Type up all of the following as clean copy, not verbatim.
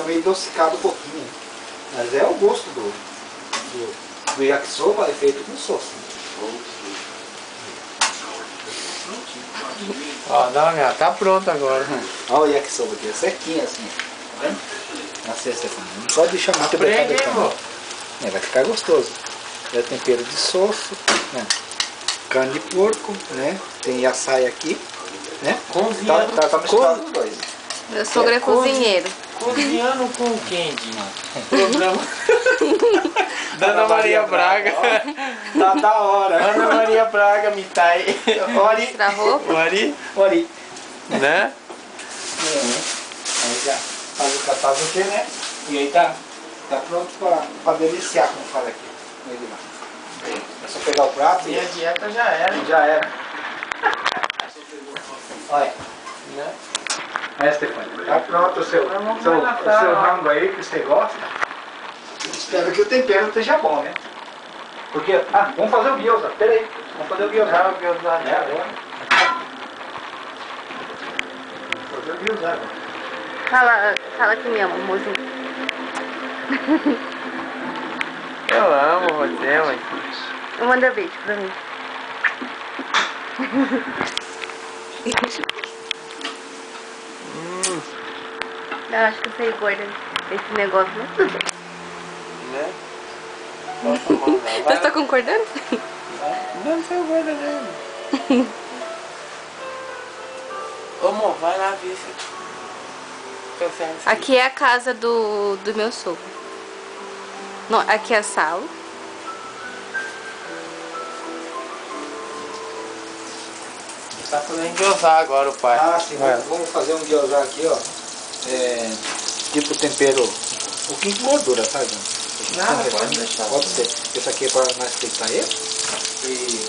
meio adocicado um pouquinho. Mas é o gosto do yakisoba, é feito com soça. Ó, dá uma olhada, tá pronto agora. Olha o yakisoba aqui, é certinho assim. Tá vendo? Na cesta assim. Não pode deixar muito Aprende, botado hein, também. Vai ficar gostoso. É tempero de soço, né? Carne de porco, né? Tem açaí aqui, né? Cozinhando. Tá misturado os dois. Meu sogro é cozinheiro. Cozinhando com Candy. Programa. Dona Maria Braga. Tá da hora. Ana Maria Braga, Mitai. Mostrar a roupa. Ori. Né? Aí já faz o catazuque, né? E aí tá pronto pra deliciar, como fala aqui. Ele lá. É só pegar o prato E a dieta já era, hein? já era. Olha. Né? Aí, Stefania, tá pronto o seu rango aí que você gosta. Espero que o tempero esteja bom, né? Porque, vamos fazer o gyoza, peraí. Vamos fazer o gyoza. O gyoza Agora. Vamos fazer o gyoza agora. Fala que me ama, mozinho. Eu amo você, mãe. Manda beijo pra mim. Eu acho que eu sei gorda desse negócio, né? Né? Nossa, mão, não. Você tá concordando? Não sei o gordo dele. Ô, amor, vai lá ver se... Aqui é a casa do meu sogro. Não, aqui é a sala. Tá fazendo gyoza agora o pai. Sim, vamos fazer um gyoza aqui, ó. Tipo tempero, um pouquinho de gordura, tá, gente? Nada, pode deixar. Pode ser. Esse aqui é para nós fritar ele. E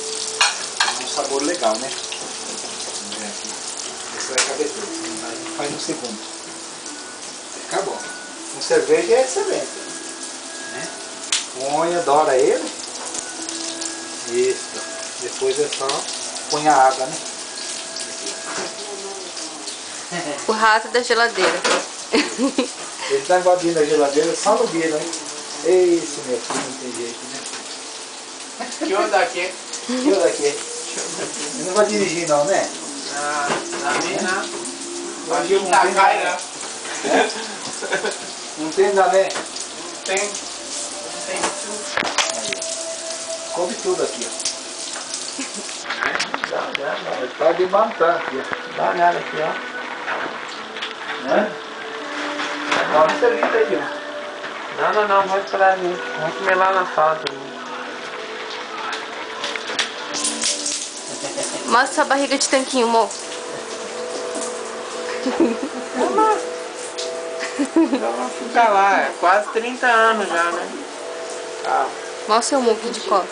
dá um sabor legal, né? Vamos ver aqui. Esse vai caber tudo. A gente faz no segundo. Fica bom. Com cerveja é excelente. Né? Põe, dora ele. Isso. Depois é só põe a água, né? O rato da geladeira. Ele tá invadindo a geladeira só no dia, né? Esse meu filho não tem jeito, né? Que o daqui? E eu daqui? Ele não vai dirigir não, né? Na minha não. Vai dirigir Tá cai, né? Não tem ainda, né? Não tem tudo. Aí. Come tudo aqui, ó. Dá. Ele tá de mantã aqui, ó. Dá uma olhada aqui, ó. Né? Dá uma servida aí, ó. Não, vai esperar a gente. Vamos comer lá na sala também. Mostra sua barriga de tanquinho, amor. Já vamos ficar lá, é quase 30 anos já, né? Mostra seu muque de costa.